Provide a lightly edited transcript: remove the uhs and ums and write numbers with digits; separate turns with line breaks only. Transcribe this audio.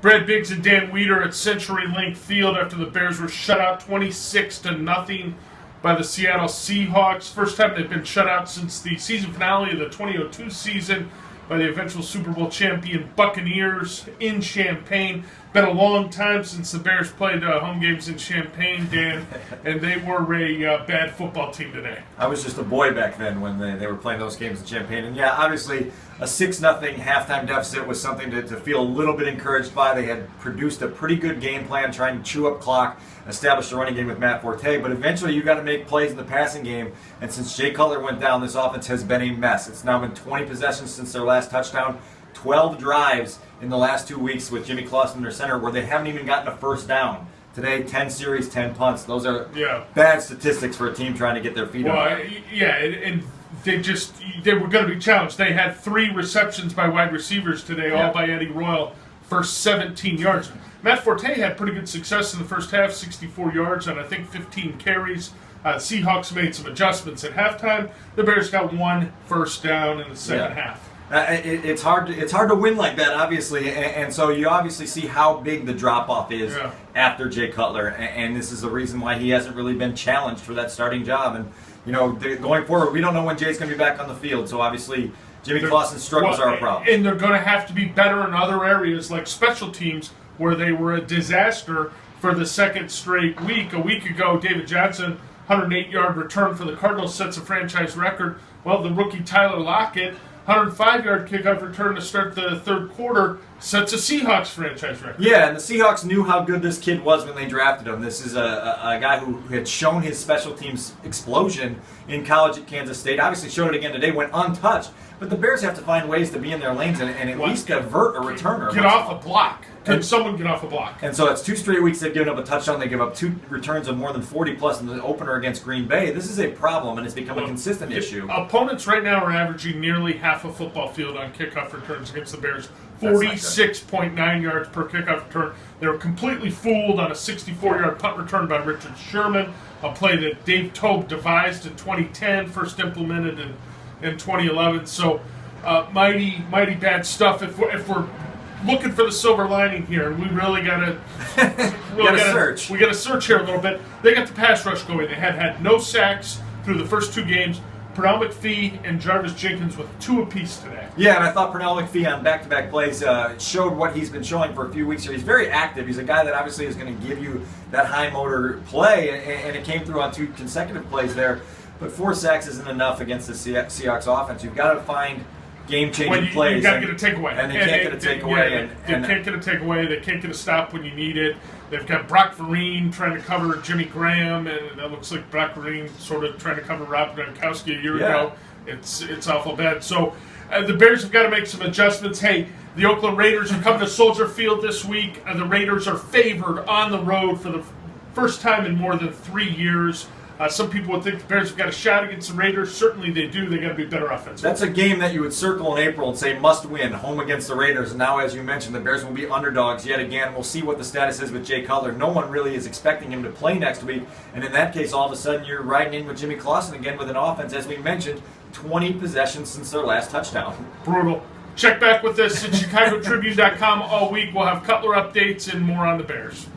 Brad Biggs and Dan Wiederer at CenturyLink Field after the Bears were shut out 26-0 by the Seattle Seahawks. First time they've been shut out since the season finale of the 2002 season by the eventual Super Bowl champion Buccaneers in Champaign. Been a long time since the Bears played home games in Champaign, Dan, and they were a bad football team today.
I was just a boy back then when they were playing those games in Champaign. And yeah, obviously a 6-0 halftime deficit was something to feel a little bit encouraged by. They had produced a pretty good game plan trying to chew up clock, establish a running game with Matt Forte, but eventually you got to make plays in the passing game. And since Jay Cutler went down, this offense has been a mess. It's now been 20 possessions since their last touchdown, 12 drives in the last 2 weeks with Jimmy Clausen in their center where they haven't even gotten a first down. Today, 10 series, 10 punts. Those are bad statistics for a team trying to get their feet up.
Yeah, and they were going to be challenged. They had 3 receptions by wide receivers today, all by Eddie Royal, for 17 yards. Matt Forte had pretty good success in the first half, 64 yards on, I think, 15 carries. Seahawks made some adjustments at halftime. The Bears got 1 first down in the second half.
It's hard to win like that, obviously, and so you obviously see how big the drop-off is after Jay Cutler, and this is the reason why he hasn't really been challenged for that starting job. And, you know, going forward, we don't know when Jay's going to be back on the field, so obviously Jimmy Clausen's struggles are a problem.
And they're going to have to be better in other areas like special teams where they were a disaster for the second straight week. A week ago, David Johnson, 108-yard return for the Cardinals, sets a franchise record. Well, the rookie Tyler Lockett, 105-yard kickoff return to start the third quarter, sets a Seahawks franchise record.
Yeah, and the Seahawks knew how good this kid was when they drafted him. This is a guy who had shown his special teams explosion in college at Kansas State. Obviously showed it again today, went untouched. But the Bears have to find ways to be in their lanes and at least avert a returner.
Get off a block. Can someone get off a block?
And so it's 2 straight weeks they've given up a touchdown. They give up 2 returns of more than 40-plus in the opener against Green Bay. This is a problem, and it's become a consistent issue.
Opponents right now are averaging nearly half a football field on kickoff returns against the Bears. 46.9 yards per kickoff return. They were completely fooled on a 64-yard punt return by Richard Sherman, a play that Dave Tobe devised in 2010, first implemented in 2011. So mighty bad stuff. If we're looking for the silver lining here, and we really gotta
search.
We gotta search here a little bit. They got the pass rush going. They had no sacks through the first 2 games. Pernell McPhee and Jarvis Jenkins with 2 apiece today.
Yeah, and I thought Pernell McPhee on back-to-back plays showed what he's been showing for a few weeks here. He's very active. He's a guy that obviously is going to give you that high-motor play, and it came through on 2 consecutive plays there. But 4 sacks isn't enough against the Seahawks offense. You've got to find game-changing plays.
You've got to get a takeaway.
And they can't get a takeaway.
They can't get a takeaway. They can't get a stop when you need it. They've got Brock Vereen trying to cover Jimmy Graham, and that looks like Brock Vereen sort of trying to cover Rob Gronkowski a year ago. It's awful bad. So the Bears have got to make some adjustments. Hey, the Oakland Raiders are coming to Soldier Field this week. The Raiders are favored on the road for the first time in more than 3 years. Some people would think the Bears have got a shot against the Raiders. Certainly they do. They got to be better offensive.
That's a game that you would circle in April and say must win, home against the Raiders. And now, as you mentioned, the Bears will be underdogs yet again. We'll see what the status is with Jay Cutler. No one really is expecting him to play next week. And in that case, all of a sudden, you're riding in with Jimmy Clausen again with an offense, as we mentioned, 20 possessions since their last touchdown.
Brutal. Check back with us at ChicagoTribune.com all week. We'll have Cutler updates and more on the Bears.